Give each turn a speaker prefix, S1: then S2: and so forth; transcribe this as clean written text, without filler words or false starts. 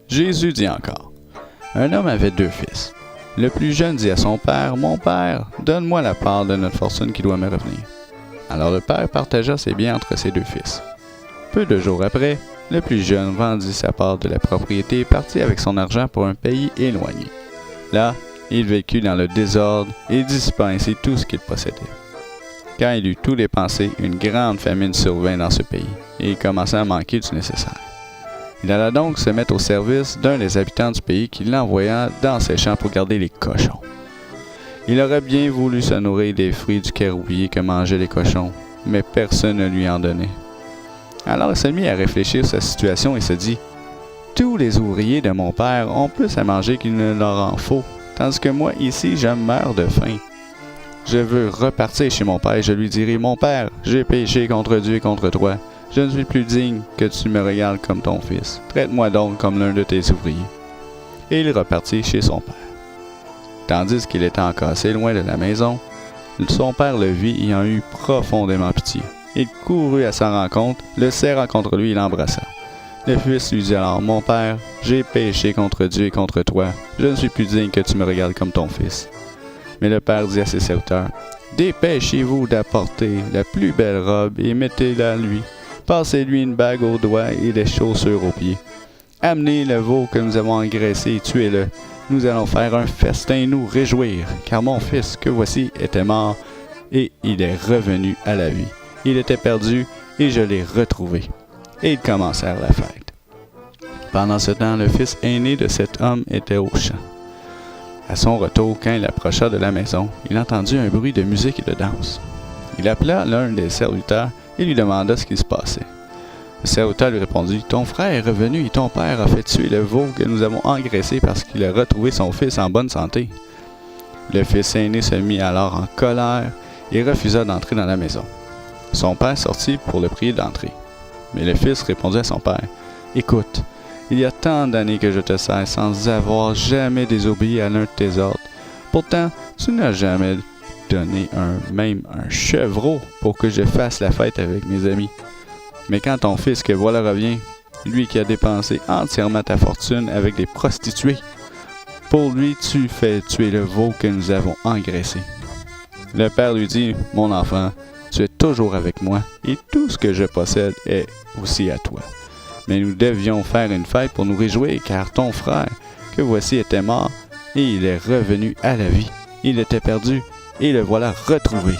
S1: Jésus dit encore, « Un homme avait 2 fils. Le plus jeune dit à son père, « Mon père, donne-moi la part de notre fortune qui doit me revenir. » Alors le père partagea ses biens entre ses 2 fils. Peu de jours après, le plus jeune vendit sa part de la propriété et partit avec son argent pour un pays éloigné. Là, il vécut dans le désordre et dissipa ainsi tout ce qu'il possédait. Quand il eut tout dépensé, une grande famine survint dans ce pays, et il commença à manquer du nécessaire. Il alla donc se mettre au service d'un des habitants du pays qui l'envoya dans ses champs pour garder les cochons. Il aurait bien voulu se nourrir des fruits du caroubier que mangeaient les cochons, mais personne ne lui en donnait. Alors il se mit à réfléchir sur sa situation et se dit, « Tous les ouvriers de mon père ont plus à manger qu'il ne leur en faut, tandis que moi ici je meurs de faim. Je veux repartir chez mon père et je lui dirai, « Mon père, j'ai péché contre Dieu et contre toi. Je ne suis plus digne que tu me regardes comme ton fils. Traite-moi donc comme l'un de tes ouvriers. » Et il repartit chez son père. Tandis qu'il était encore assez loin de la maison, son père le vit ayant eu profondément pitié. Il courut à sa rencontre, le serra contre lui et l'embrassa. Le fils lui dit alors, « Mon père, j'ai péché contre Dieu et contre toi. Je ne suis plus digne que tu me regardes comme ton fils. » Mais le père dit à ses serviteurs, « Dépêchez-vous d'apporter la plus belle robe et mettez-la à lui. Passez-lui une bague au doigt et des chaussures aux pieds. Amenez le veau que nous avons engraissé et tuez-le. Nous allons faire un festin et nous réjouir, car mon fils que voici était mort et il est revenu à la vie. Il était perdu et je l'ai retrouvé. » Et ils commencèrent la fête. Pendant ce temps, le fils aîné de cet homme était au champ. À son retour, quand il approcha de la maison, il entendit un bruit de musique et de danse. Il appela l'un des serviteurs et lui demanda ce qui se passait. Le serviteur lui répondit, « Ton frère est revenu et ton père a fait tuer le veau que nous avons engraissé parce qu'il a retrouvé son fils en bonne santé. » Le fils aîné se mit alors en colère et refusa d'entrer dans la maison. Son père sortit pour le prier d'entrer. Mais le fils répondit à son père, « Écoute, il y a tant d'années que je te sers sans avoir jamais désobéi à l'un de tes ordres. Pourtant, tu n'as jamais donné même un chevreau pour que je fasse la fête avec mes amis. Mais quand ton fils que voilà revient, lui qui a dépensé entièrement ta fortune avec des prostituées, pour lui tu fais tuer le veau que nous avons engraissé. » Le père lui dit, « Mon enfant, tu es toujours avec moi et tout ce que je possède est aussi à toi. Mais nous devions faire une fête pour nous réjouir car ton frère, que voici, était mort et il est revenu à la vie. Il était perdu et le voilà retrouvé. »